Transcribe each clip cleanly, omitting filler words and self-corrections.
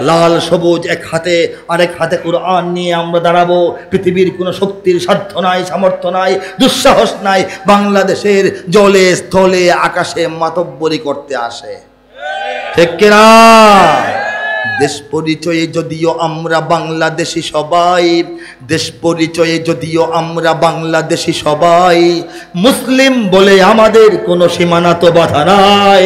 লাল সবুজ এক হাতে, আরেক হাতে কোরআন নিয়ে আমরা দাঁড়াবো। পৃথিবীর কোনো শক্তির সাধ্য নাই, সামর্থ্য নাই, দুঃসাহস নাই বাংলাদেশের জলে স্থলে আকাশে মাতব্বরি করতে আসে। ঠিক কিনা? দেশ পরিচয়ে যদিও আমরা বাংলাদেশি সবাই, দেশ পরিচয়ে যদিও আমরা বাংলাদেশি সবাই, মুসলিম বলে আমাদের কোনো সীমানা তো বাধা নাই,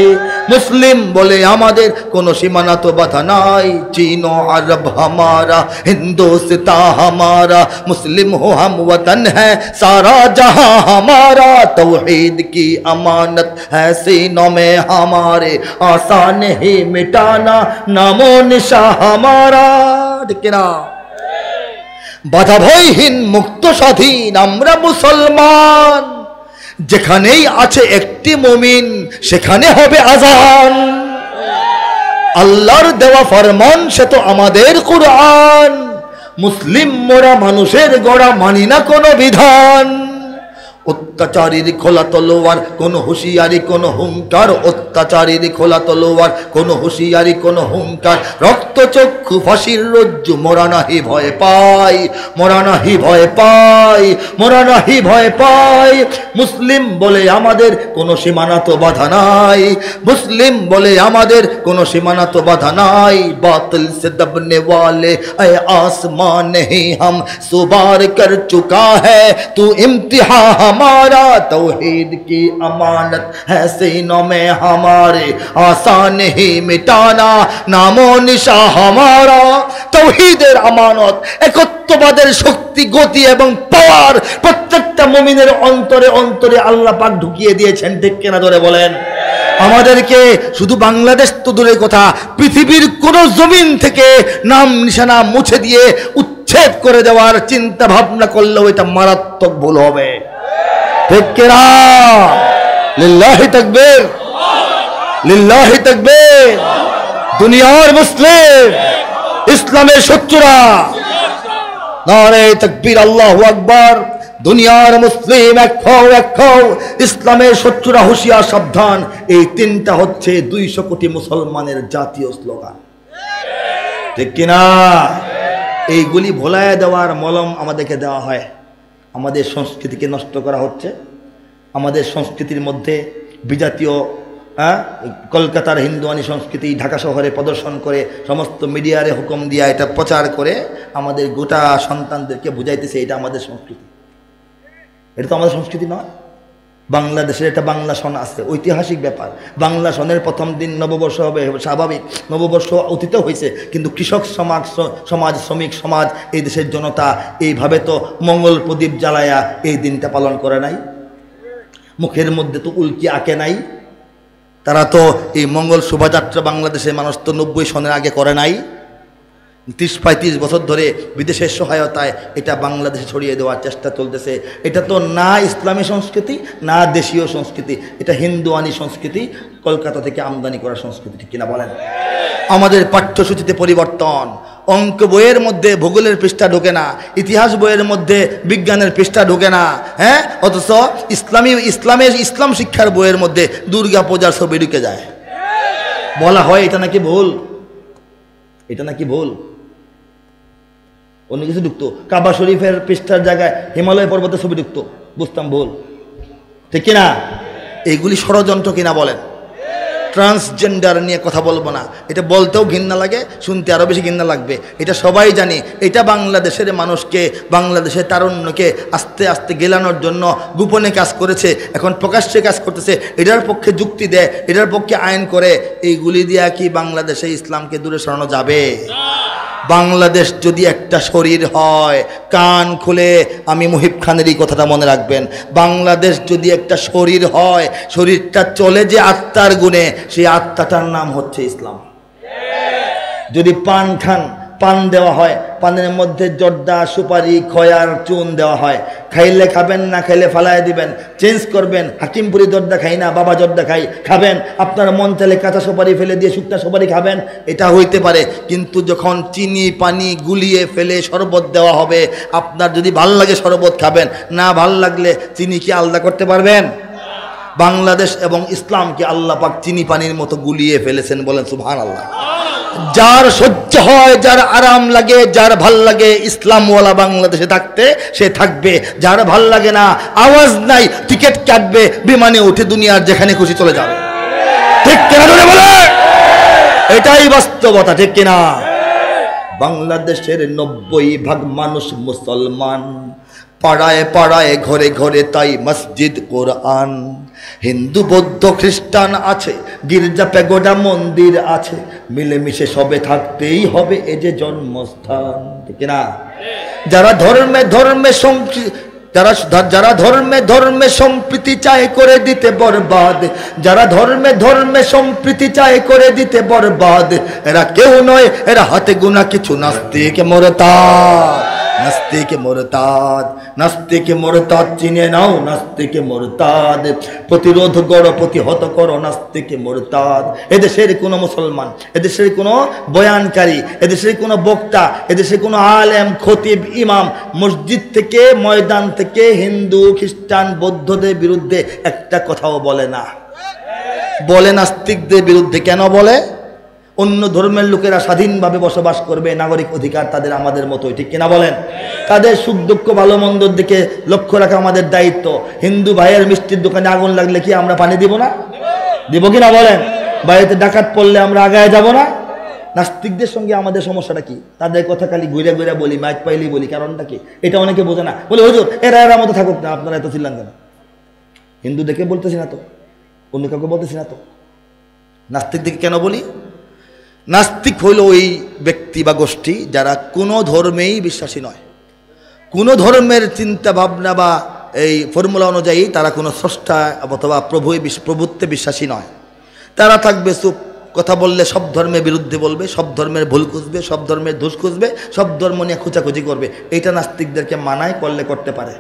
মুসলিম বলে আমাদের কোনো সীমানা তো বাধা নাই। চীন আরব হামারা, হিন্দুস্তা হামারা, মুসলিম হো हम वतन है सारा जहां हमारा, तौहीद की अमानत है सीनों में हमारे, आसान ही मिटाना नामो निशा हमारा। ठीक ना? বাধা ভয়হীন মুক্ত স্বাধীন আমরা মুসলমান, যেখানেই আছে একটি মুমিন সেখানে হবে আযান। আল্লাহর দেওয়া ফরমান সে তো আমাদের কুরআন, মুসলিম মোরা মানুষের গড়া মানি না কোনো বিধান। অত্যাচারীর খোলা তলোয়ার কোন হুঁশিয়ারি কোন হুঙ্কার, অত্যাচারীর খোলা তলোয়ার কোন হুঁশিয়ারি কোন হুঙ্কার, রক্ত চক্ষু ফাঁসির রজ্জু মোরা নাহি ভয় পাই, মোরা নাহি ভয় পাই, মোরা নাহি ভয় পাই। মুসলিম বলে আমাদের কোনো সীমানা তো বাধা নাই, মুসলিম বলে আমাদের কোনো সীমানা তো বাধা নাই। বাতিল সে দবনে वाले ऐ आसमान नहीं हम सुबार कर चुका है तू इम्तिहान हमारा, तौहीद की अमानत है सीनों में हमारे, आसान ही मिटाना नामो निशा हमारा। तौहीদের আমানত, একত্ববাদের শক্তি গতি এবং পাওয়ার প্রত্যেকটা মুমিনের অন্তরে অন্তরে আল্লাহ পাক ঢুকিয়ে দিয়েছেন। ঠিক কিনা ধরে বলেন? আমাদেরকে শুধু বাংলাদেশ তো দূরের কথা, পৃথিবীর কোন জমিন থেকে নাম নিশানা মুছে দিয়ে উচ্ছেদ করে দেওয়ার চিন্তা ভাবনা করলেও এটা মারাত্মক ভুল হবে। ঠিক কিনা? লিল্লাহি তাকবীর, লিল্লাহি তাকবীর। দুনিয়ার মুসলিম, ইসলামের শত্রুরা নারে তাকবীর, আল্লাহু আকবার। দুনিয়ার মুসলিম এক হও, এক হও, ইসলামের শত্রুরা হুঁশিয়ার সাবধান। এই তিনটা হচ্ছে 200 কোটি মুসলমানের জাতীয় স্লোগান। ঠিক কিনা? এইগুলি ভোলায় দেওয়ার মলম আমাদেরকে দেওয়া হয়। আমাদের সংস্কৃতিকে নষ্ট করা হচ্ছে। আমাদের সংস্কৃতির মধ্যে বিজাতীয় কলকাতার হিন্দুয়ানি সংস্কৃতি ঢাকা শহরে প্রদর্শন করে সমস্ত মিডিয়ারে হুকুম দিয়া এটা প্রচার করে আমাদের গোটা সন্তানদেরকে বুঝাইতেছে এটা আমাদের সংস্কৃতি। এটা তো আমাদের সংস্কৃতি নয়। বাংলাদেশের একটা বাংলা সন আছে, ঐতিহাসিক ব্যাপার। বাংলা সনের প্রথম দিন নববর্ষ হবে, স্বাভাবিক, নববর্ষ অতীত হয়েছে, কিন্তু কৃষক সমাজ শ্রমিক সমাজ এই দেশের জনতা এইভাবে তো মঙ্গল প্রদীপ জ্বালায়া এই দিনটা পালন করে নাই। মুখের মধ্যে তো উল্কি আঁকে নাই। তারা তো এই মঙ্গল শোভাযাত্রা বাংলাদেশের মানুষ তো 90 সনের আগে করে নাই। 30-35 বছর ধরে বিদেশের সহায়তায় এটা বাংলাদেশে ছড়িয়ে দেওয়ার চেষ্টা চলতেছে। এটা তো না ইসলামী সংস্কৃতি না দেশীয় সংস্কৃতি, এটা হিন্দুয়ানি সংস্কৃতি, কলকাতা থেকে আমদানি করা সংস্কৃতি। ঠিক কিনা বলেন? আমাদের পাঠ্যসূচিতে পরিবর্তন, অঙ্ক বইয়ের মধ্যে ভূগোলের পৃষ্ঠা ঢোকে না, ইতিহাস বইয়ের মধ্যে বিজ্ঞানের পৃষ্ঠা ঢোকে না, হ্যাঁ, অথচ ইসলাম শিক্ষার বইয়ের মধ্যে দুর্গা পূজার ছবি ঢুকে যায়। বলা হয় এটা নাকি ভুল, এটা নাকি ভুল, অন্য কিছু ঢুকতো। কাবা শরীফের পৃষ্ঠার জায়গায় হিমালয় পর্বতের ছবি ঢুকতো, বুঝতাম ভুল। ঠিক কিনা? এইগুলি ষড়যন্ত্র কিনা বলেন? ট্রান্সজেন্ডার নিয়ে কথা বলবো না, এটা বলতেও ঘৃণা লাগে, শুনতে আরও বেশি ঘৃণা লাগবে। এটা সবাই জানি, এটা বাংলাদেশের মানুষকে, বাংলাদেশের তারুণ্যকে আস্তে আস্তে গেলানোর জন্য গোপনে কাজ করেছে, এখন প্রকাশ্যে কাজ করতেছে। এটার পক্ষে যুক্তি দেয়, এটার পক্ষে আইন করে। এইগুলি দিয়া কি বাংলাদেশে ইসলামকে দূরে সরানো যাবে? বাংলাদেশ যদি একটা শরীর হয়, কান খুলে আমি মুহিব খানের এই কথাটা মনে রাখবেন, বাংলাদেশ যদি একটা শরীর হয়, শরীরটা চলে যে আত্মার গুণে, সেই আত্মাটার নাম হচ্ছে ইসলাম। যদি পান খান, পান দেওয়া হয়, পানের মধ্যে জর্দা সুপারি খয়ার চুন দেওয়া হয়, খাইলে খাবেন, না খাইলে ফালায় দিবেন, চেঞ্জ করবেন। হাকিমপুরি জর্দা খাই না, বাবা জর্দা খাই, খাবেন। আপনার মন চাইলে কাঁচা সুপারি ফেলে দিয়ে শুকনা সুপারি খাবেন, এটা হইতে পারে। কিন্তু যখন চিনি পানি গুলিয়ে ফেলে শরবত দেওয়া হবে, আপনার যদি ভাল লাগে শরবত খাবেন, না ভাল লাগলে চিনি কি আলাদা করতে পারবেন? বাংলাদেশ এবং ইসলামকে আল্লাহ পাক চিনি পানির মতো গুলিয়ে ফেলেছেন, বলেন সুবহানাল্লাহ। যার সহ্য হয়, যার আরাম লাগে, যার ভাল লাগে ইসলামওয়ালা বাংলাদেশে থাকতে সে থাকবে, যার ভাল লাগে না আওয়াজ নাই টিকিট কাটবে, বিমানে উঠে দুনিয়ার যেখানে খুশি চলে যাবে। ঠিক কিনা জোরে বলে? এটাই বাস্তবতা, ঠিক কিনা? বাংলাদেশের 90% মানুষ মুসলমান, পাড়ায় পাড়ায় ঘরে ঘরে তাই মসজিদ কোরআন। হিন্দু বৌদ্ধ খ্রিস্টান আছে, গির্জা প্যাগোডা মন্দির আছে, মিলেমিশে সবে থাকতেই হবে, এ যে জন্মস্থান, ঠিক না? যারা ধর্মে ধর্মে যারা ধর্মে ধর্মে সম্প্রীতি চায় করে দিতে বরবাদ, যারা ধর্মে ধর্মে সম্প্রীতি চায় করে দিতে বরবাদ, এরা কেউ নয়, এরা হাতে গোনা কিছু নাস্তিক মুরতাদ। নাস্তিক মুরতাদ, নাস্তিক মুরতাদ চিনে নাও, নাস্তিক মুরতাদ। প্রতিরোধ করো, প্রতিহত করো নাস্তিক মুরতাদ। এদেশের কোনো মুসলমান, এদেশের কোনো বয়ানকারী, এদেশের কোনো বক্তা, এদেশের কোনো আলেম খতিব ইমাম মসজিদ থেকে ময়দান থেকে হিন্দু খ্রিস্টান বৌদ্ধদের বিরুদ্ধে একটা কথাও বলে না। বলে নাস্তিকদের বিরুদ্ধে। কেন বলে? অন্য ধর্মের লোকেরা স্বাধীনভাবে বসবাস করবে, নাগরিক অধিকার তাদের আমাদের মতোই, ঠিক কিনা বলেন? তাদের সুখ দুঃখ ভালো মন্দর দিকে লক্ষ্য রাখা আমাদের দায়িত্ব। হিন্দু ভাইয়ের মিষ্টির দোকানে আগুন লাগলে কি আমরা পানি দিব না? দিব কিনা বলেন? বাড়িতে ডাকাত পড়লে আমরা আগায় যাব না? নাস্তিকদের সঙ্গে আমাদের সমস্যাটা কি? তাদের কথা খালি ঘুরে ঘুরে বলি, মাইক পাইলেই বলি, কারণটা কি? এটা অনেকে বোঝে না। বলে হুজুর এরা এরা মতো থাকুক না, আপনারা এত চিল্লান কেন? হিন্দু দেখে বলতেছি না তো, অন্য কাউকে বলতেছি না তো। নাস্তিক দিকে কেন বলি? নাস্তিক হইল ওই ব্যক্তি বা গোষ্ঠী যারা কোনো ধর্মেই বিশ্বাসী নয়, কোনো ধর্মের চিন্তা ভাবনা বা এই ফর্মুলা অনুযায়ী তারা কোনো স্রষ্টা অথবা প্রভুত্বে বিশ্বাসী নয়। তারা থাকবে চুপ, কথা বললে সব ধর্মের বিরুদ্ধে বলবে, সব ধর্মের ভুল খুঁজবে, সব ধর্মের দোষ খুঁজবে, সব ধর্ম নিয়ে খোঁচাখুচি করবে। এইটা নাস্তিকদেরকে মানায়, করলে করতে পারে।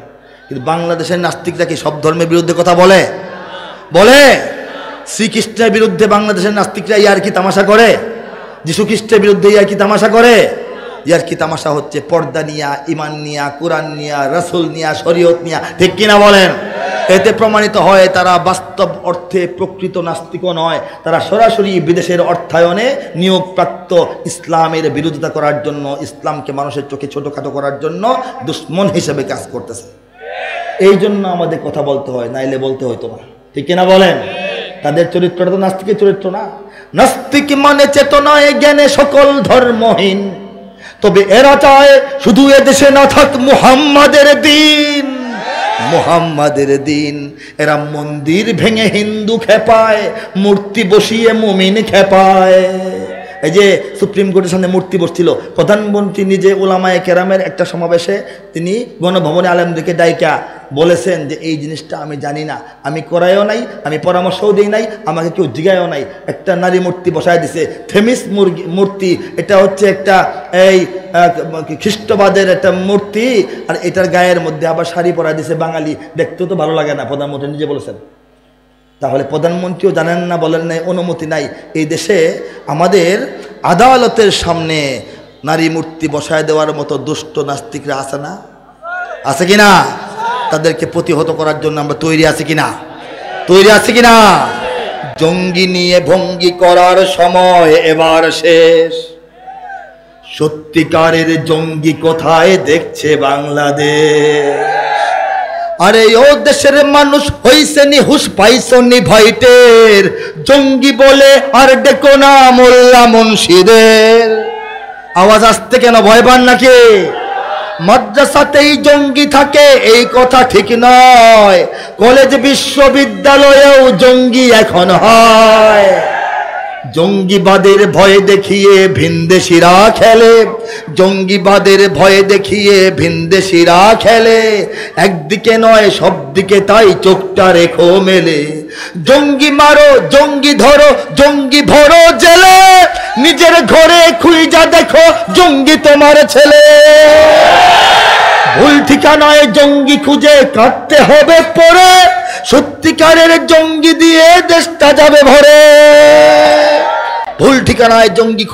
কিন্তু বাংলাদেশের নাস্তিকরা কি সব ধর্মের বিরুদ্ধে কথা বলে? বলে? শ্রীকৃষ্ণের বিরুদ্ধে বাংলাদেশের নাস্তিকরা ইয়ার কি তামাশা করে? যিশু খ্রিস্টের বিরুদ্ধে ইয়ার কি তামাশা করে? ইয়ার কি তামাশা হচ্ছে পর্দা নিয়া, ইমান নিয়া, কোরআন নিয়া, রাসূল নিয়া, শরীয়ত নিয়া, ঠিক কিনা বলেন? এতে প্রমাণিত হয় তারা বাস্তব অর্থে প্রকৃত নাস্তিকও নয়, তারা সরাসরি বিদেশের অর্থায়নে নিয়োগপ্রাপ্ত ইসলামের বিরোধিতা করার জন্য, ইসলামকে মানুষের চোখে ছোটখাটো করার জন্য দুশ্মন হিসেবে কাজ করতেছে। এই জন্য আমাদের কথা বলতে হয়, নাইলে বলতে হইতো না, ঠিক কিনা বলেন? তাদের চরিত্রটা তো নাস্তিকের চরিত্র না। নাস্তিক মানে চেতনায় জ্ঞানে সকল ধর্মহীন, তবে এরা চায় শুধু এদেশে না থাক মুহাম্মাদের দিন। মুহাম্মাদের দিন। এরা মন্দির ভেঙে হিন্দু খেপায়, মূর্তি বসিয়ে মুমিন খেপায়। এই যে সুপ্রিম কোর্টের সামনে মূর্তি বসছিল, প্রধানমন্ত্রী নিজে ওলামায়ে কেরামের একটা সমাবেশে তিনি গণভবনে আলেমদেরকে ডাইকা বলেছেন যে এই জিনিসটা আমি জানি না, আমি করাইও নাই, আমি পরামর্শও দিই নাই, আমাকে কেউ জিগায়ও নাই। একটা নারী মূর্তি বসায় দিছে, থেমিস মূর্তি। এটা হচ্ছে একটা এই খ্রিস্টবাদের একটা মূর্তি, আর এটার গায়ের মধ্যে আবার শাড়ি পরা দিছে বাঙালি, দেখতেও তো ভালো লাগে না, প্রধানমন্ত্রী নিজে বলেছেন। তাহলে প্রধানমন্ত্রীও জানেন না, বলেন নাই, অনুমতি নাই। এই দেশে আমাদের আদালতের সামনে নারী মূর্তি বসায় দেওয়ার মতো দুষ্ট নাস্তিকরা আছে না? আছে কিনা? তাদেরকে প্রতিহত করার জন্য আমরা তৈরি আছি কিনা? তৈরি আছি কিনা? জঙ্গি নিয়ে ভঙ্গি করার সময় এবার শেষ। সত্যিকারের জঙ্গি কোথায় দেখছে বাংলাদেশ? আরে ও দেশের মানুষ হইছে নি হুশ পাইছো নি ভয়টের, জঙ্গি বলে আর ডেকো না মোল্লা মুন্সিদের। আওয়াজ আসতে কেন, ভয় পান নাকি? মাদ্রাসাতেই জঙ্গি থাকে এই কথা ঠিক নয়, কলেজ বিশ্ববিদ্যালয়েও জঙ্গি এখন হয়। জঙ্গিবাদের ভয় দেখিয়ে ভিনদেশিরা খেলে, জঙ্গিবাদের ভয় দেখিয়ে ভিনদেশিরা খেলে, একদিকে নয় সব দিকে তাই চোখটা রেখো মেলে। জঙ্গি মারো, জঙ্গি ধরো, জঙ্গি ভরো জেলে, নিজের ঘরে খুঁজা দেখো জঙ্গি তোমার ছেলে। ভুল ঠিকানায় জঙ্গি খুঁজে কাটতে হবে পরে, সত্যিকারের জঙ্গি দিয়ে দেশটা যাবে ভরে। ভুল ঠিকানায় জঙ্গি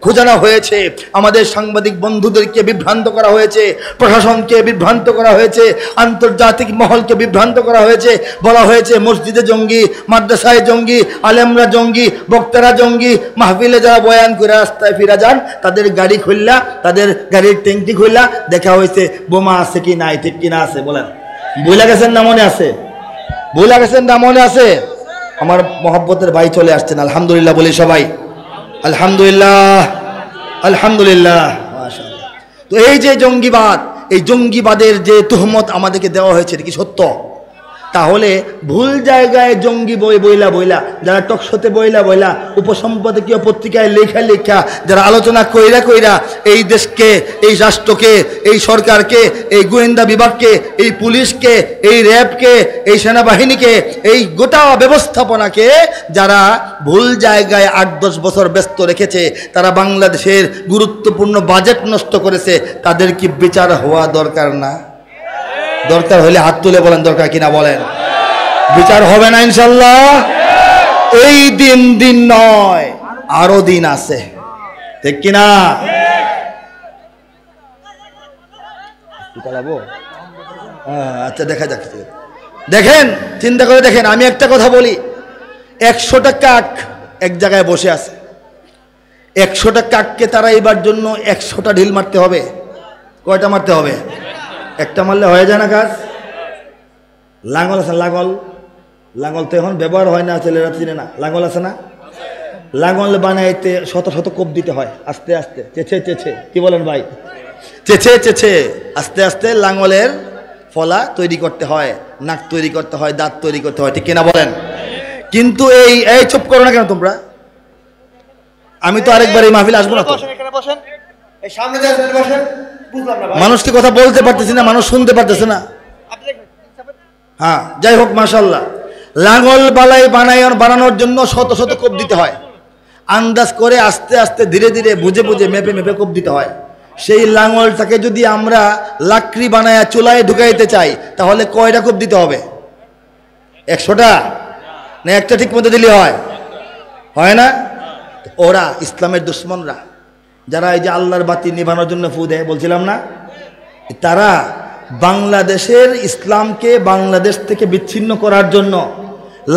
খোঁজানো হয়েছে। আমাদের সাংবাদিক বন্ধুদেরকে বিভ্রান্ত করা হয়েছে, প্রশাসনকে বিভ্রান্ত করা হয়েছে, আন্তর্জাতিক মহলকে বিভ্রান্ত করা হয়েছে। বলা হয়েছে মসজিদে জঙ্গি, মাদ্রাসায় জঙ্গি, আলেমরা জঙ্গি, বক্তারা জঙ্গি। মাহফিলে যারা বয়ান করে রাস্তায় ফিরা যান, তাদের গাড়ি খুললা, তাদের গাড়ির ট্যাঙ্কি খুললা দেখা হয়েছে বোমা আছে কি নাই, ঠিক কিনা আছে বলেন? ভুলে গেছেন না মনে আছে? ভুলে গেছেন না মনে আছে? আমার মহব্বতের ভাই চলে আসছেন, আলহামদুলিল্লাহ বলি সবাই, আলহামদুলিল্লাহ, আলহামদুলিল্লাহ, মাশাআল্লাহ। তো এই যে জঙ্গিবাদ, এই জঙ্গিবাদের যে তুহমত আমাদেরকে দেওয়া হয়েছে, এটা কি সত্য? তাহলে ভুল জায়গায় জঙ্গি বইলা যারা টকশোতে বইলা উপসম্পাদকীয় পত্রিকায় লেখা যারা আলোচনা কইরা এই দেশকে, এই রাষ্ট্রকে, এই সরকারকে, এই গোয়েন্দা বিভাগকে, এই পুলিশকে, এই র্যাবকে, এই সেনাবাহিনীকে, এই গোটা ব্যবস্থাপনাকে যারা ভুল জায়গায় 8-10 বছর ব্যস্ত রেখেছে, তারা বাংলাদেশের গুরুত্বপূর্ণ বাজেট নষ্ট করেছে, তাদের কি বিচার হওয়া দরকার না? দরকার হলে হাত তুলে বলেন দরকার কিনা বলেন। বিচার হবে না ইনশাল্লাহ? এই দিন নয়, আরো দিন আছে, ঠিক কিনা? আচ্ছা দেখা যাচ্ছে। দেখেন, চিন্তা করে দেখেন, আমি একটা কথা বলি, 100টা কাক এক জায়গায় বসে আছে। 100টা কাককে তারা এবার জন্য 100টা ঢিল মারতে হবে। কয়টা মারতে হবে? একটা মারলে হয়ে যায় না কাজ? লাঙ্গল আছে, লাঙ্গল তো এখন ব্যবহার হয় না, ছেলেরা চিনে না। লাঙ্গল আছে না? লাঙ্গল বানাইতে শত কোপ দিতে হয়, আস্তে আস্তে, চেছে। কি বলেন ভাই? চেছে আস্তে আস্তে লাঙ্গলের ফলা তৈরি করতে হয়, নাক তৈরি করতে হয়, দাঁত তৈরি করতে হয়, ঠিক কিনা বলেন? কিন্তু এই চুপ করো না কেন তোমরা? আমি তো আরেকবার এই মাহফিল আসবো না তো। মানুষকে কথা বলতে পারতেছি না, মানুষ শুনতে পারতেছে না। হ্যাঁ, যাই হোক, মাশাআল্লাহ। লাঙ্গল বালাই বানানোর জন্য শত কোপ দিতে হয়, আন্দাজ করে আস্তে আস্তে ধীরে ধীরে বুঝে মেপে কোপ দিতে হয়। সেই লাঙ্গলটাকে যদি আমরা লাকড়ি বানায় চুলায় ঢুকাইতে চাই, তাহলে কয়টা কোপ দিতে হবে? 100টা না একটা ঠিক মতো দিলে হয় না? ওরা ইসলামের দুশ্মনরা, যারা এই যে আল্লাহর বাতি নিভানোর জন্য ফু দেয় বলছিলাম না, তারা বাংলাদেশের ইসলামকে বাংলাদেশ থেকে বিচ্ছিন্ন করার জন্য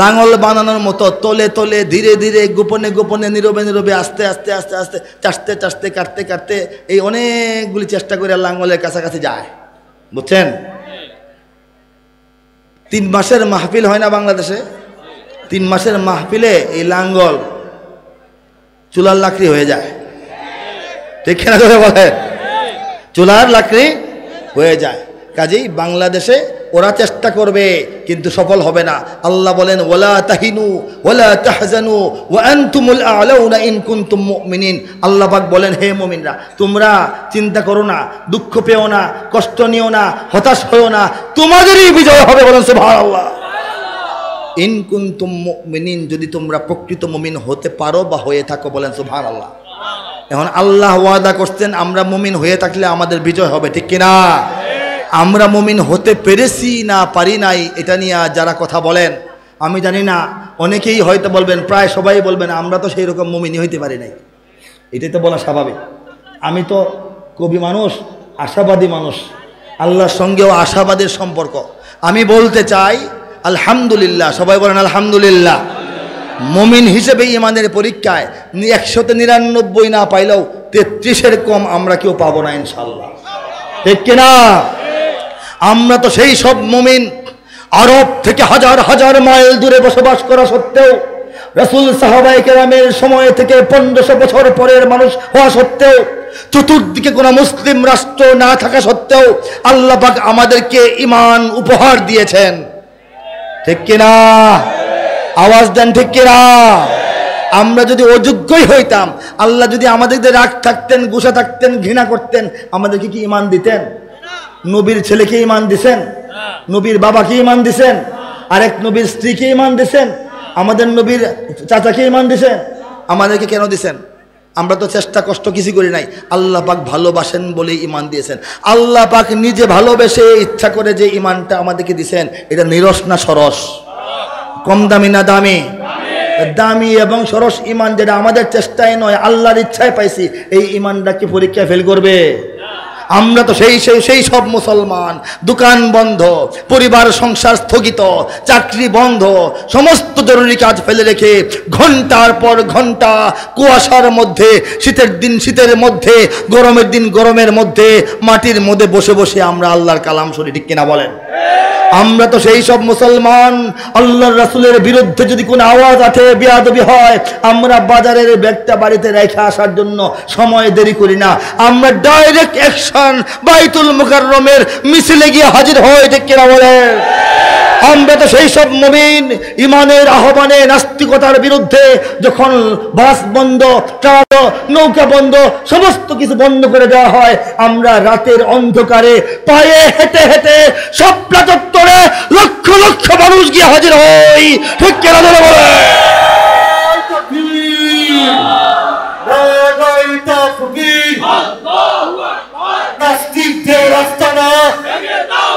লাঙ্গল বানানোর মতো তলে তলে ধীরে ধীরে গোপনে নীরবে আস্তে আস্তে চাষতে কাটতে এই অনেকগুলি চেষ্টা করে লাঙ্গলের কাছাকাছি যায়, বুঝছেন? 3 মাসের মাহফিল হয় না বাংলাদেশে? 3 মাসের মাহফিলে এই লাঙ্গল চুলার লাকড়ি হয়ে যায়, ঠিক কিনা করে বলে? চুলার লাকড়ি হয়ে যায়। কাজেই বাংলাদেশে ওরা চেষ্টা করবে কিন্তু সফল হবে না। আল্লাহ বলেন, ওয়ালা তাহিনু ওয়ালা তাহজানু ওয়া আনতুমুল আ'লাউনা ইন কুনতুম মুমিনিন। আল্লাহ পাক বলেন, হে মুমিনরা, তোমরা চিন্তা করো না, দুঃখ পেও না, কষ্ট নিও না, হতাশ হও না, তোমাদেরই বিজয় হবে। বলেন সুবহানাল্লাহ। ইন কুনতুম মুমিনিন, যদি তোমরা প্রকৃত মুমিন হতে পারো বা হয়ে থাকো। বলেন সুবহানাল্লাহ। এখন আল্লাহ ওয়াদা করছেন, আমরা মুমিন হয়ে থাকলে আমাদের বিজয় হবে, ঠিক কিনা? আমরা মুমিন হতে পেরেছি না পারি নাই, এটা নিয়ে যারা কথা বলেন, আমি জানি না, অনেকেই হয়তো বলবেন, প্রায় সবাই বলবেন, আমরা তো সেই রকম মুমিনই হইতে পারি নাই। এটাই তো বলা স্বাভাবিক। আমি তো কবি মানুষ, আশাবাদী মানুষ, আল্লাহর সঙ্গেও আশাবাদের সম্পর্ক। আমি বলতে চাই আলহামদুলিল্লাহ, সবাই বলেন আলহামদুলিল্লাহ। মুমিন হিসেবে ইমানের পরীক্ষায় 100তে 99 না পাইলেও 33-এর কম আমরা কেউ পাবো না ইনশাআল্লাহ, ঠিক কিনা? আমরা তো সেই সব মুমিন, আরব থেকে হাজার মাইল দূরে বসবাস করা সত্ত্বেও, রাসূল সাহাবায়ে কেরামের সময় থেকে 1500 বছর পরের মানুষ হওয়া সত্ত্বেও, চতুর্দিকে কোনো মুসলিম রাষ্ট্র না থাকা সত্ত্বেও আল্লাহ পাক আমাদেরকে ঈমান উপহার দিয়েছেন, ঠিক কিনা? আওয়াজ দেন, ঠিক কিনা? আমরা যদি অযোগ্যই হইতাম, আল্লাহ যদি আমাদেরকে রাগ থাকতেন, গুসা থাকতেন, ঘৃণা করতেন, আমাদেরকে কি ঈমান দিতেন? নবীর ছেলেকে ঈমান দিছেন, নবীর বাবাকে ঈমান দিছেন, আরেক নবীর স্ত্রীকে ঈমান দিছেন, আমাদের নবীর চাচাকে ঈমান দিছেন, আমাদেরকে কেন দিছেন? আমরা তো চেষ্টা কষ্ট কিছু করি নাই। আল্লাহ পাক ভালোবাসেন বলে ঈমান দিয়েছেন। আল্লাহ পাক নিজে ভালোবেসে ইচ্ছা করে যে ঈমানটা আমাদেরকে দিছেন, এটা নিরস না সরস? কম দামি না দামি? দামি এবং সরস ইমান, যেটা আমাদের চেষ্টায় নয় আল্লাহর ইচ্ছায় পাইছি, এই ইমানটা কি পরীক্ষা ফেল করবে? আমরা তো সেই সব মুসলমান, দোকান বন্ধ, পরিবার সংসার স্থগিত, চাকরি বন্ধ, সমস্ত জরুরি কাজ ফেলে রেখে ঘন্টার পর ঘন্টা কুয়াশার মধ্যে, শীতের দিন শীতের মধ্যে, গরমের দিন গরমের মধ্যে, মাটির মধ্যে বসে বসে আমরা আল্লাহর কালাম শুনি, ঠিক কিনা বলেন? আমরা তো সেই সব মুসলমান, আল্লাহর রাসূলের বিরুদ্ধে যদি কোনো আওয়াজ আসে, বেয়াদবি হয়, আমরা বাজারের ব্যাগটা বাড়িতে রেখে আসার জন্য সময় দেরি করি না, আমরা ডাইরেক্ট অ্যাকশন বাইতুল মুকাররমের মিছিলে গিয়ে হাজির হই, ঠিক কিনা বলেন? আমরা তো সেই সব মুমিন, ইমানের আহ্বানে নাস্তিকতার বিরুদ্ধে যখন বাস বন্ধ, ট্রাম, নৌকা বন্ধ, সমস্ত কিছু বন্ধ করে দেওয়া হয়, আমরা রাতের অন্ধকারে পায়ে হেঁটে হেঁটে শাপলা চত্বরে লক্ষ লক্ষ মানুষ গিয়ে হাজির হই, ঠিক কিনা বলে? নাস্তিকদের আস্তানা ভেঙে দাও,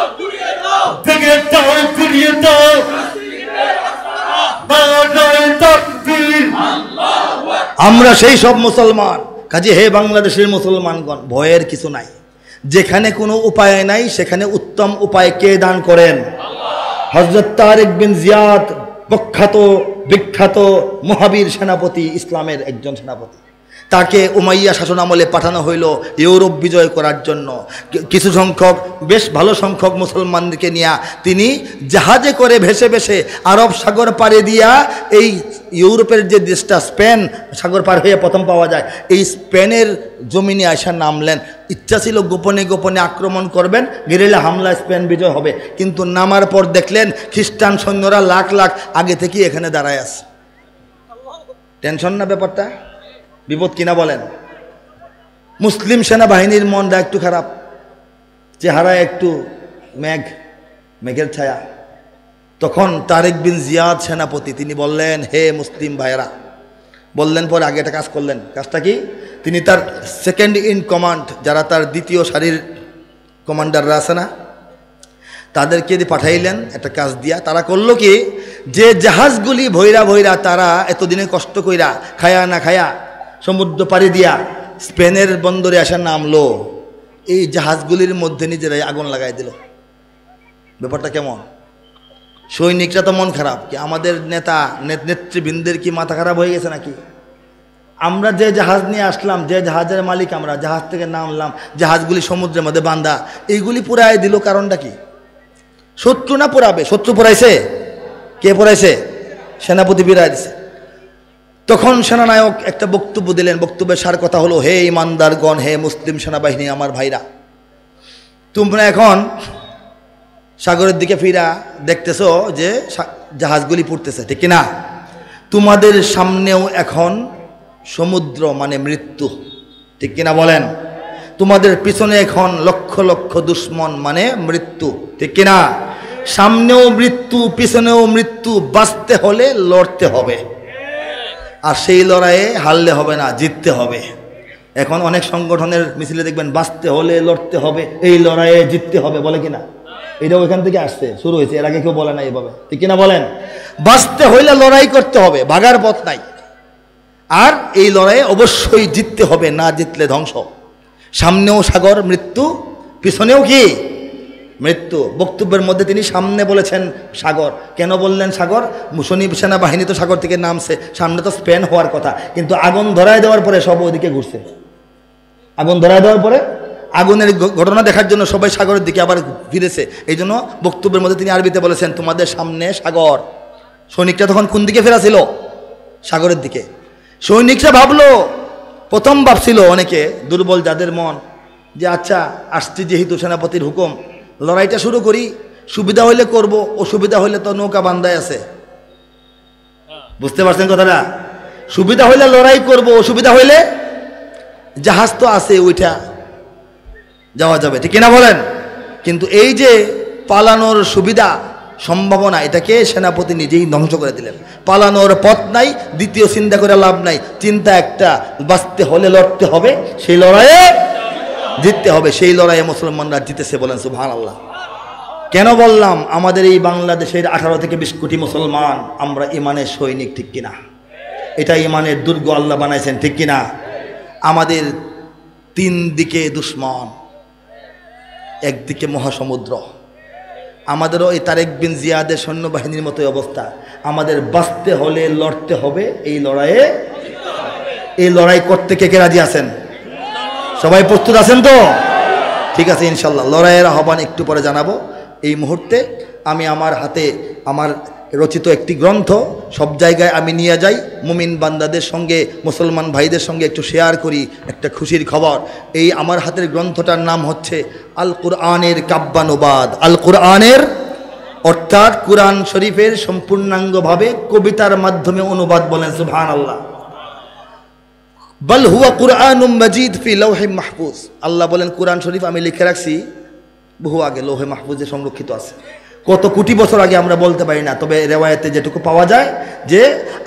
ঘুরিয়ে দাও, আমরা সেই সব মুসলমান। কাজে হে বাংলাদেশের মুসলমানগণ, ভয়ের কিছু নাই। যেখানে কোনো উপায় নাই সেখানে উত্তম উপায় কে দান করেন? হযরত তারিক বিন জিয়াদ, প্রখ্যাত বিখ্যাত মহাবীর সেনাপতি, ইসলামের একজন সেনাপতি। তাকে উমাইয়া শাসন আমলে পাঠানো হইল ইউরোপ বিজয় করার জন্য। কিছু সংখ্যক, বেশ ভালো সংখ্যক মুসলমানদেরকে নিয়ে তিনি জাহাজে করে ভেসে ভেসে আরব সাগর পাড়ে দিয়া এই ইউরোপের যে দেশটা স্পেন, সাগর পার হয়ে প্রথম পাওয়া যায়, এই স্পেনের জমিনে আসা নামলেন। ইচ্ছা ছিল গোপনে গোপনে আক্রমণ করবেন, গেরিলা হামলা স্পেন বিজয় হবে, কিন্তু নামার পর দেখলেন খ্রিস্টান সৈন্যরা লাখ লাখ আগে থেকেই এখানে দাঁড়ায় আছে। টেনশন না ব্যাপারটা? বিপদ কিনা বলেন? মুসলিম সেনাবাহিনীর মনটা একটু খারাপ, চেহারায় একটু মেঘের ছায়া। তখন তারিক বিন জিয়াদ সেনাপতি তিনি বললেন, হে মুসলিম ভাইয়েরা, বললেন পরে আগে একটা কাজ করলেন। কাজটা কি? তিনি তার সেকেন্ড ইন কমান্ড, যারা তার দ্বিতীয় সারির কমান্ডাররা আছে না, তাদেরকে পাঠাইলেন একটা কাজ দিয়া। তারা করলো কি, যে জাহাজগুলি ভৈরা ভৈরা তারা এতদিনে কষ্ট কইরা খায়া না খায়া সমুদ্র পাড়ি দিয়া স্পেনের বন্দরে আসা নামলো, এই জাহাজগুলির মধ্যে নিজেরাই আগুন লাগাই দিল। ব্যাপারটা কেমন? সৈনিকরা তো মন খারাপ, কি আমাদের নেতা নেতৃবৃন্দের কি মাথা খারাপ হয়ে গেছে নাকি? আমরা যে জাহাজ নিয়ে আসলাম, যে জাহাজের মালিক আমরা, জাহাজ থেকে নামলাম, জাহাজগুলি সমুদ্রের মধ্যে বাঁধা, এইগুলি পুরাই দিল। কারণটা কি? শত্রু না পুরাবে? শত্রু পুরাইছে? কে পুরাইছে? সেনাপতি বিরায় দিছে। তখন সেনানায়ক একটা বক্তব্য দিলেন। বক্তব্যের সার কথা হলো, হে ইমানদারগণ, হে মুসলিম সেনাবাহিনী, আমার ভাইরা, তোমরা এখন সাগরের দিকে ফিরা দেখতেছো যে জাহাজগুলি পড়তেছে, ঠিক কিনা? তোমাদের সামনেও এখন সমুদ্র মানে মৃত্যু, ঠিক কিনা বলেন? তোমাদের পিছনে এখন লক্ষ লক্ষ দুশ্মন মানে মৃত্যু, ঠিক কিনা? সামনেও মৃত্যু, পিছনেও মৃত্যু, বাঁচতে হলে লড়তে হবে, আর সেই লড়াইয়ে হারলে হবে না, জিততে হবে। এখন অনেক সংগঠনের মিছিলে দেখবেন বাঁচতে হলে লড়তে হবে, এই লড়াইয়ে জিততে হবে, বলে কিনা? এটাও এখান থেকে আসছে, শুরু হয়েছে, এর আগে কেউ বলে না এভাবে, ঠিক কিনা বলেন? বাঁচতে হইলে লড়াই করতে হবে, ভাগার পথ নাই। আর এই লড়াইয়ে অবশ্যই জিততে হবে, না জিতলে ধ্বংস। সামনেও সাগর মৃত্যু, পিছনেও কি মৃত্যু। বক্তব্যের মধ্যে তিনি সামনে বলেছেন সাগর। কেন বললেন সাগর? মুসলিম সেনাবাহিনী তো সাগর থেকে নামছে, সামনে তো স্পেন হওয়ার কথা, কিন্তু আগুন ধরায় দেওয়ার পরে সব ওইদিকে ঘুরছে। আগুন ধরায় দেওয়ার পরে আগুনের ঘটনা দেখার জন্য সবাই সাগরের দিকে আবার ফিরেছে। এই জন্য বক্তব্যের মধ্যে তিনি আরবিতে বলেছেন, তোমাদের সামনে সাগর। সৈনিকরা তখন কোন দিকে ফেরা ছিল? সাগরের দিকে। সৈনিকরা ভাবলো, প্রথম ভাবছিল অনেকে দুর্বল যাদের মন, যে আচ্ছা আসছি যেহেতু সেনাপতির হুকুম, লড়াইটা শুরু করি, সুবিধা হইলে করব, অসুবিধা হইলে তো নৌকা বান্ধায় আছে। বুঝতে পারছেন কথাটা? সুবিধা হইলে লড়াই করব, অসুবিধা হইলে জাহাজ তো আছে, ওইটা যাওয়া যাবে, ঠিক কিনা বলেন? কিন্তু এই যে পালানোর সুবিধা সম্ভাবনা, এটাকে সেনাপতি নিজেই ধ্বংস করে দিলেন। পালানোর পথ নাই, দ্বিতীয় চিন্তা করে লাভ নাই, চিন্তা একটা, বাঁচতে হলে লড়তে হবে, সেই লড়াইয়ে জিততে হবে। সেই লড়াইয়ে মুসলমানরা জিতেছে, বলেন সুবহানাল্লাহ। কেন বললাম? আমাদের এই বাংলাদেশের 18 থেকে 20 কোটি মুসলমান, আমরা ইমানের সৈনিক, ঠিক কিনা? এটা ইমানের দুর্গ আল্লাহ বানাইছেন, ঠিক কিনা? আমাদের তিন দিকে দুশ্মন, একদিকে মহাসমুদ্র। আমাদেরও এই তারেক বিন জিয়াদের সৈন্যবাহিনীর মতোই অবস্থা। আমাদের বাঁচতে হলে লড়তে হবে, এই লড়াই করতে কে কে রাজি আছেন? সবাই প্রস্তুত আছেন তো? ঠিক আছে, ইনশাল্লাহ লড়াইয়ের আহ্বান একটু পরে জানাবো। এই মুহূর্তে আমি আমার হাতে আমার রচিত একটি গ্রন্থ সব জায়গায় আমি নিয়ে যাই, মুমিন বান্দাদের সঙ্গে, মুসলমান ভাইদের সঙ্গে একটু শেয়ার করি একটা খুশির খবর। এই আমার হাতের গ্রন্থটার নাম হচ্ছে আল কুরআনের কাব্যানুবাদ। আল কুরআনের অর্থাৎ কুরআন শরীফের সম্পূর্ণাঙ্গভাবে কবিতার মাধ্যমে অনুবাদ। বলেন সুবহানাল্লাহ। বাল হুয়া কুরআনুম মাজিদ ফি লাওহিম মাহফুজ। আল্লাহ বলেন কুরআন শরীফ আমি লিখে রাখছি বহু আগে, লৌহে মাহফুজে সংরক্ষিত আছে। কত কোটি বছর আগে আমরা বলতে পারি না, তবে রেওয়ায়েতে যেটুকু পাওয়া যায় যে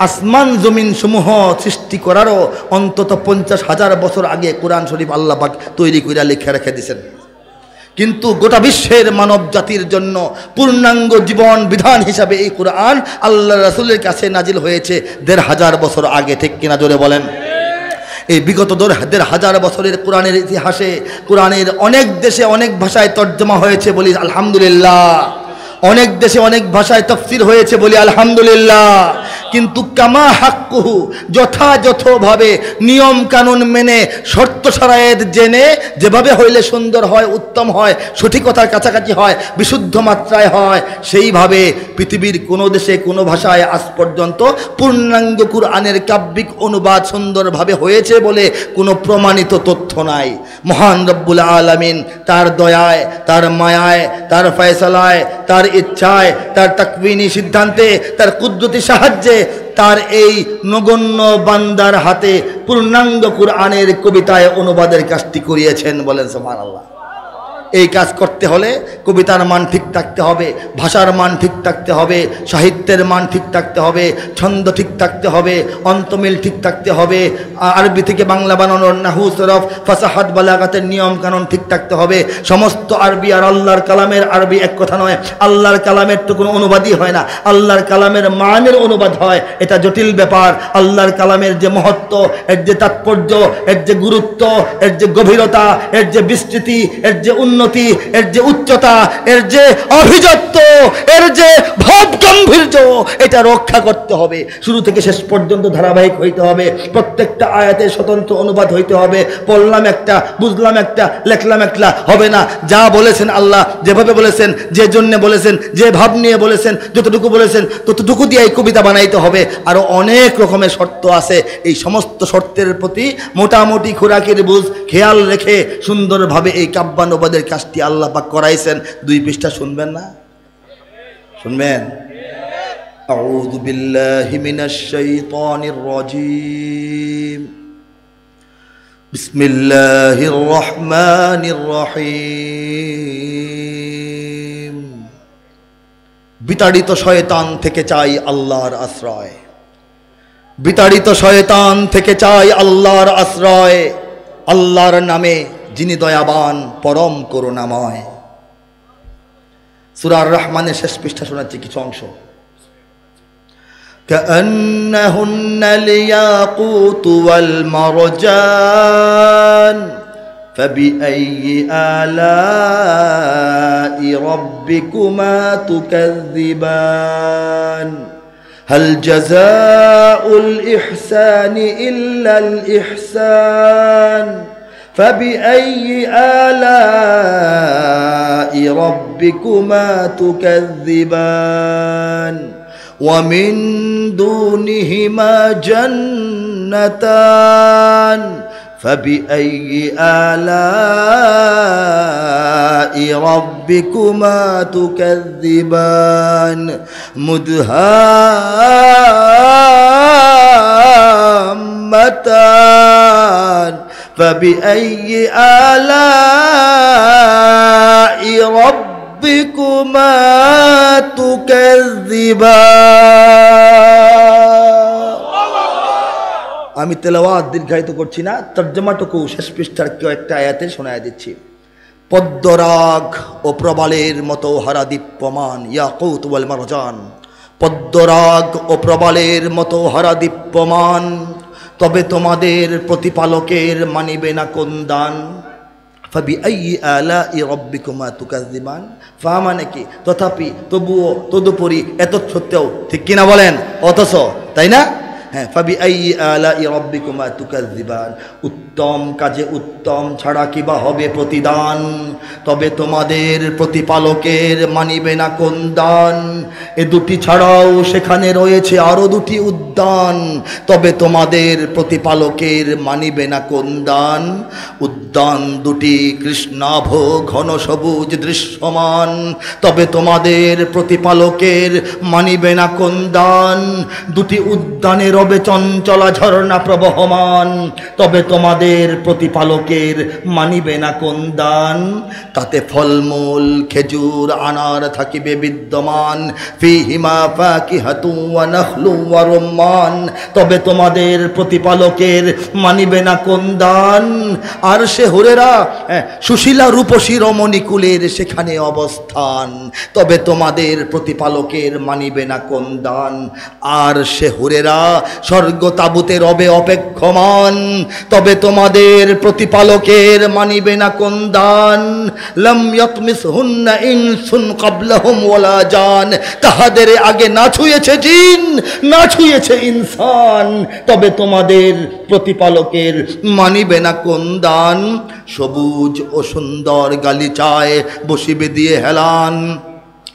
আসমান জমিন সমূহ সৃষ্টি করারও অন্তত 50,000 বছর আগে কোরআন শরীফ আল্লাহ পাক তৈরি করে লিখে রেখে দিয়েছেন। কিন্তু গোটা বিশ্বের মানব জাতির জন্য পূর্ণাঙ্গ জীবন বিধান হিসাবে এই কোরআন আল্লাহ রাসূলের কাছে নাজিল হয়েছে 1,500 বছর আগে, ঠিক কিনা জোরে বলেন? এই বিগত 1,500 বছরের কোরআনের ইতিহাসে কোরআনের অনেক দেশে অনেক ভাষায় তর্জমা হয়েছে বলি আলহামদুলিল্লাহ, অনেক দেশে অনেক ভাষায় তাফসীর হয়েছে বলি আলহামদুলিল্লাহ। কিন্তু কামা হাক্কুহু যথাযথভাবে নিয়ম কানুন মেনে শর্ত শরায়েত জেনে যেভাবে হইলে সুন্দর হয়, উত্তম হয়, সঠিকতার কাছাকাছি হয়, বিশুদ্ধ মাত্রায় হয়, সেইভাবে পৃথিবীর কোনো দেশে কোনো ভাষায় আজ পর্যন্ত পূর্ণাঙ্গ কুরআনের কাব্যিক অনুবাদ সুন্দরভাবে হয়েছে বলে কোনো প্রমাণিত তথ্য নাই। মহান রব্বুল আলামিন তার দয়ায়, তার মায়ায়, তার ফয়সালায়, তার ইচ্ছায়, তার তাকওয়িনী সিদ্ধান্তে, তার কুদরতি সাহায্যে তার এই নগণ্য বান্দার হাতে পূর্ণাঙ্গ কুরআনের কবিতায় অনুবাদের কাজটি করিয়েছেন। বলেন সুবহানাল্লাহ। এই কাজ করতে হলে কবিতার মান ঠিক থাকতে হবে, ভাষার মান ঠিক থাকতে হবে, সাহিত্যের মান ঠিক থাকতে হবে, ছন্দ ঠিক থাকতে হবে, অন্তমিল ঠিক থাকতে হবে, আরবি থেকে বাংলা বানানোর নাহু সরফ ফাসাহাত বালাগাতের নিয়ম কানুন ঠিক থাকতে হবে। সমস্ত আরবি আর আল্লাহর কালামের আরবি এক কথা নয়। আল্লাহর কালামের তো কোনো অনুবাদই হয় না, আল্লাহর কালামের মানের অনুবাদ হয়। এটা জটিল ব্যাপার। আল্লাহর কালামের যে মহত্ব, এর যে তাৎপর্য, এর যে গুরুত্ব, এর যে গভীরতা, এর যে বিস্তৃতি, এর যে উন্নতি, এর যে উচ্চতা, এর যে অভিজাত্য, এর যে ভাব গাম্ভীর্য, এটা রক্ষা করতে হবে। শুরু থেকে শেষ পর্যন্ত ধারাবাহিক হইতে হবে। প্রত্যেকটা আয়াতের স্বতন্ত্র অনুবাদ হইতে হবে। পড়লাম একটা, বুঝলাম একটা, লেখলাম একটা হবে না। যা বলেছেন আল্লাহ, যেভাবে বলেছেন, যে জন্য বলেছেন, যে ভাব নিয়ে বলেছেন, যতটুকু বলেছেন ততটুকু দিয়ে এই কবিতা বানাইতে হবে। আরো অনেক রকমের শর্ত আছে। এই সমস্ত শর্তের প্রতি মোটামুটি খোরাকের বুঝ খেয়াল রেখে সুন্দরভাবে এই কাব্যানুবাদের কাজটি আল্লাহ পাক করাইছেন। 2 পৃষ্ঠা শুনবেন না? শুনবেন? আউযু বিল্লাহি মিনাশ শাইতানির রাজীম। বিসমিল্লাহির রহমানির রহিম। বিতাড়িত শয়তান থেকে চাই আল্লাহর আশ্রয়, বিতাড়িত শয়তান থেকে চাই আল্লাহর আশ্রয়। আল্লাহর নামে যিনি দয়াবান পরম করুণাময়। সূরা আর রহমানের শেষ পৃষ্ঠা শোনাচ্ছি কিছু অংশ। কাআন্নাহুন্নাল ইয়াকুতু ওয়াল মারজান ফাবিআইয়ি আলাই রাব্বিকুমা তুকাযযিবান হাল জাযাউল ইহসানি ইল্লাল ইহসান فبأي آلاء ربكما تكذبان ومن دونهما جنتان فبأي آلاء ربكما تكذبان مدهامتان فبأي آلاء ربكما تكذبان। আমি তেলাওয়াত দীর্ঘায়িত করছি না, তর্জমাটুকু শেষ পৃষ্ঠার কয়েকটা আয়াতে শোনায় দিচ্ছি। পদ্মরাগ ও প্রবালের মতো হারা দীপ্যমান ইয়াকুত ওয়াল মারজান, পদ্মরাগ ও প্রবালের মতো হারা দীপ্যমান, তবে তোমাদের প্রতিপালকের মানিবে না কোন দান। ফাবিআইয়ি আলাই রাব্বিকুমা তুকাযযিবান, ফা মানে কি তথাপি, তবুও, তদুপরি, এত সত্ত্বেও, ঠিক কিনা বলেন? অথচ, তাই না? হ্যাঁ, ফাবিআইয়ি আলাই রাব্বিকুমা তুকাযযিবান, উত্তম কাজে উত্তম ছাড়া কিবা হবে প্রতিদান, তবে তোমাদের প্রতিপালকের মানিবে না কোন দান। এ দুটি ছাড়াও সেখানে রয়েছে আরো দুটি উদ্যান, তবে তোমাদের প্রতিপালকের মানিবে না কোন দান। উদ্যান দুটি কৃষ্ণাভ ঘন সবুজ দৃশ্যমান, তবে তোমাদের প্রতিপালকের মানিবে না কোন দান। দুটি উদ্যানের রবে চঞ্চলা ঝর্ণা প্রবহমান, তবে তোমাদের প্রতিপালকের মানিবে না কোন দান। তাতে ফলমূল খেজুর আনার থাকিবে বিদ্যমান, ফিহিমা ফাকিহাতু ওয়া নাখলু ওয়া রুম্মান, তবে তোমাদের প্রতিপালকের মানিবে না কোন দান। আর সে হুরেরা, সুশীলা রূপসী রমণী কুলের সেখানে অবস্থান, তবে তোমাদের প্রতিপালকের মানিবে না কোন দান। আর সে হুরেরা স্বর্গ তাবুতে রবে অপেক্ষমান, তবে তোমাদের প্রতিপালকের মানিবে না কোন দান। লাম ইয়াতমিসহুন্না ইনসুন ক্বাবলাহুম ওয়ালা জান, তাহাদের আগে না ছুঁয়েছে জিন, না ছুঁয়েছে ইনসান, তবে তোমাদের প্রতিপালকের মানিবে না কোন দান। সবুজ ও সুন্দর গালিচায় বসিবে দিয়ে হেলান,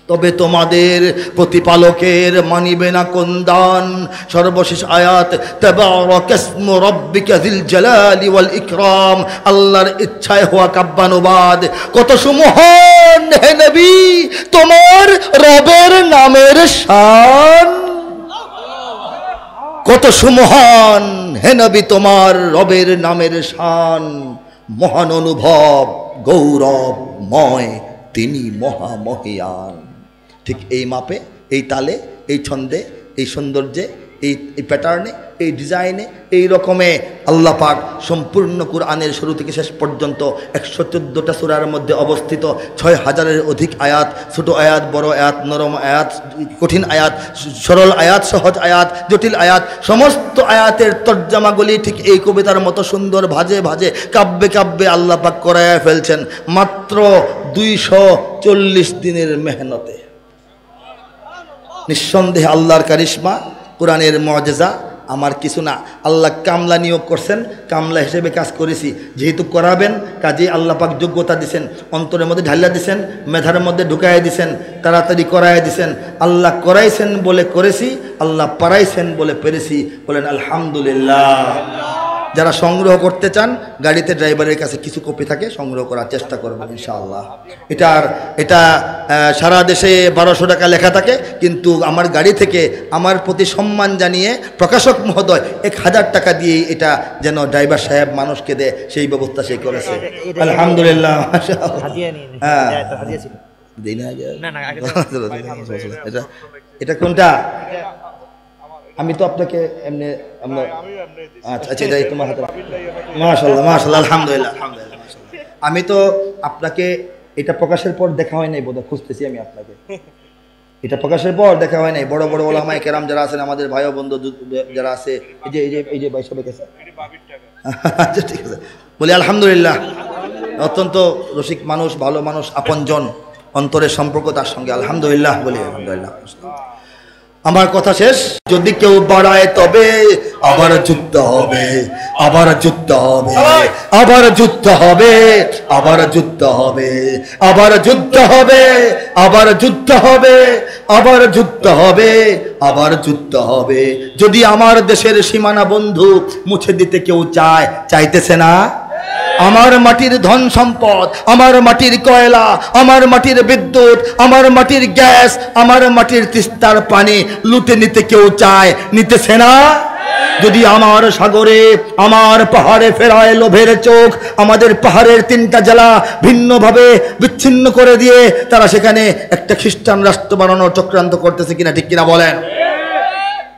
তবে তোমাদের প্রতিপালকের মানিবে না কোন দান। সর্বশেষ আয়াত, তাবারাকাসমু রাব্বিকা যিল জালালি ওয়াল ইকরাম, আল্লাহর ইচ্ছায় হওয়া কাব্যানুবাদ। কত সুমহান হে নবী তোমার রবের নামের শান, কত সুমহান হে নবী তোমার রবের নামের শান। মহান অনুভব গৌরবময় তিনি মহামহিয়ান। ঠিক এই মাপে, এই তালে, এই ছন্দে, এই সৌন্দর্যে, এই প্যাটার্নে, এই ডিজাইনে, এই রকমে আল্লাহ পাক সম্পূর্ণ কুরআনের শুরু থেকে শেষ পর্যন্ত 114টা সূরার মধ্যে অবস্থিত 6000-এর অধিক আয়াত, ছোট আয়াত, বড় আয়াত, নরম আয়াত, কঠিন আয়াত, সরল আয়াত, সহজ আয়াত, জটিল আয়াত, সমস্ত আয়াতের তর্জমাগুলি ঠিক এই কবিতার মতো সুন্দর ভাজে ভাজে কাব্যে কাব্যে আল্লাহ পাক করায় ফেলছেন মাত্র 240 দিনের মেহনতে। নিঃসন্দেহে আল্লাহর কারিশমা, কোরআনের মুআজিজা, আমার কিছু না। আল্লাহ কামলা নিয়োগ করছেন, কামলা হিসেবে কাজ করেছি। যেহেতু করাবেন, কাজে আল্লাহ পাক যোগ্যতা দিছেন, অন্তরের মধ্যে ঢালিয়া দিছেন, মেধার মধ্যে ঢুকাইয়া দিছেন, তাড়াতাড়ি করাইয়া দিছেন। আল্লাহ করাইছেন বলে করেছি, আল্লাহ পারাইছেন বলে পেরেছি। বলেন আলহামদুলিল্লাহ। যারা সংগ্রহ করতে চান, গাড়িতে ড্রাইভারের কাছে কিছু কপি থাকে, সংগ্রহ করার চেষ্টা করবেন ইনশাআল্লাহ। এটা সারা দেশে 1200 টাকা লেখা থাকে, কিন্তু আমার গাড়ি থেকে আমার প্রতি সম্মান জানিয়ে প্রকাশক মহোদয় 1000 টাকা দিয়ে এটা যেন ড্রাইভার সাহেব মানুষকে দেয়, সেই ব্যবস্থা সে করেছে। আলহামদুলিল্লাহ। হ্যাঁ, এটা কোনটা? আমি তো আপনাকে এমনি, আচ্ছা আচ্ছা, এটাই তোমার হাতে। মাশাআল্লাহ মাশাআল্লাহ, আলহামদুলিল্লাহ আলহামদুলিল্লাহ। আমি তো আপনাকে এটা প্রকাশের পর দেখা হয় নাই, বোধহয় খুঁজতেছি আমি আপনাকে। এটা প্রকাশের পর দেখা হয় নাই। বড় বড় ওলামায়ে কেরাম যারা আছেন, আমাদের ভাই ও বন্ধু যারা আছে, এই যে ভাই সবাই কাছে। আচ্ছা ঠিক আছে, বলি আলহামদুলিল্লাহ। অত্যন্ত রসিক মানুষ, ভালো মানুষ, আপনজন, অন্তরের সম্পর্ক তার সঙ্গে। আলহামদুলিল্লাহ বলি, আলহামদুলিল্লাহ। আমার কথা শেষ। যদি কেউ বাড়ায় তবে আবার যুদ্ধ হবে, আবার যুদ্ধ হবে, আবার যুদ্ধ হবে, আবার যুদ্ধ হবে, আবার যুদ্ধ হবে, আবার যুদ্ধ হবে, আবার যুদ্ধ হবে, আবার যুদ্ধ হবে। যদি আমার দেশের সীমানা বন্ধু মুছে দিতে কেউ চায়, চাইতেছে না? আমার মাটির ধন সম্পদ, আমার মাটির কয়লা, আমার মাটির বিদ্যুৎ, আমার মাটির গ্যাস, আমার মাটির তিস্তার পানি লুটে নিতে কেউ চায়, নিতেছে না? যদি আমার সাগরে, আমার পাহাড়ে ফেরায় লোভের চোখ, আমাদের পাহাড়ের 3টা জেলা ভিন্নভাবে বিচ্ছিন্ন করে দিয়ে তারা সেখানে একটা খ্রিস্টান রাষ্ট্র বানানোর চক্রান্ত করতেছে কিনা, ঠিক কিনা বলেন?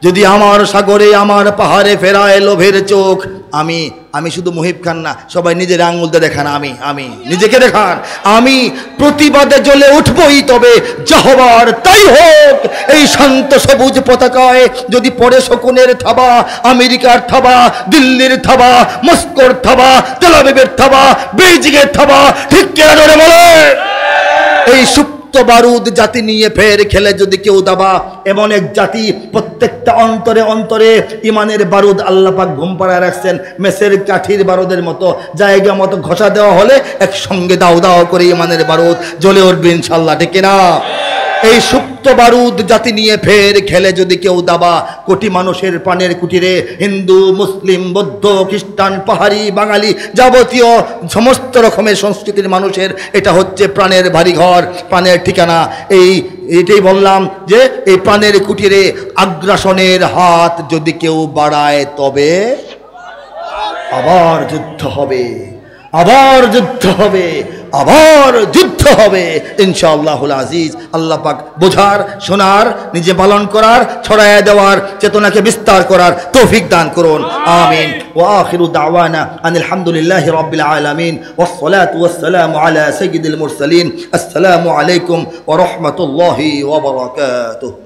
যদি আমার সাগরে, আমার পাহাড়ে ফেরায় লোভের চোখ, আমি আমি শুধু মুহিব খান না, সবাই নিজের আঙুলতে দেখান, আমি নিজেকে দেখান, আমি প্রতিবাদে জ্বলে উঠবই, তবে যা হবার তাই হোক। এই শান্ত সবুজ পতাকায় যদি পড়ে শকুনের থাবা, আমেরিকার থাবা, দিল্লির থাবা, মস্কোর থাবা, তেল আবিবের থাবা, বেইজিংয়ের থাবা, ঠিক কেন ধরে বলে? এই সুপ্ত বারুদ জাতি নিয়ে ফের খেলে যদি কেউ দাবা, এমন এক জাতি প্রত্যেকটা অন্তরে অন্তরে ইমানের বারুদ আল্লাহ পাক ঘুম পাড়ায় রাখছেন, মেসের কাঠির বারুদের মতো, জায়গা মতো ঘষা দেওয়া হলে একসঙ্গে দাও দাও করে ইমানের বারুদ জ্বলে উঠবে ইনশাল্লাহ, ঠিক না? এই সুপ্ত বারুদ জাতি নিয়ে ফের খেলে যদি কেউ দাবা, কোটি মানুষের প্রাণের কুটিরে, হিন্দু, মুসলিম, বৌদ্ধ, খ্রিস্টান, পাহাড়ি, বাঙালি, যাবতীয় সমস্ত রকমের সংস্কৃতির মানুষের এটা হচ্ছে প্রাণের ভারী ঘর, প্রাণের ঠিকানা। এটাই বললাম যে এই প্রাণের কুটিরে আগ্রাসনের হাত যদি কেউ বাড়ায়, তবে আবার যুদ্ধ হবে, আবার যুদ্ধ হবে, আবার যুদ্ধ হবে ইনশাআল্লাহুল আজিজ। আল্লাহ পাক বোঝার, শোনার, নিজে পালন করার, ছড়ায়া দেওয়ার, চেতনাকে বিস্তার করার তৌফিক দান করুন, আমিন। ওয়া আখিরু দাওয়ানা আনিল হামদুলিল্লাহি রাব্বিল আলামিন ওয়াস সালাতু ওয়াস সালামু আলা সাইয়্যিদিল মুরসালিন। আসসালামু আলাইকুম ওয়া রাহমাতুল্লাহি ওয়া বারাকাতুহু।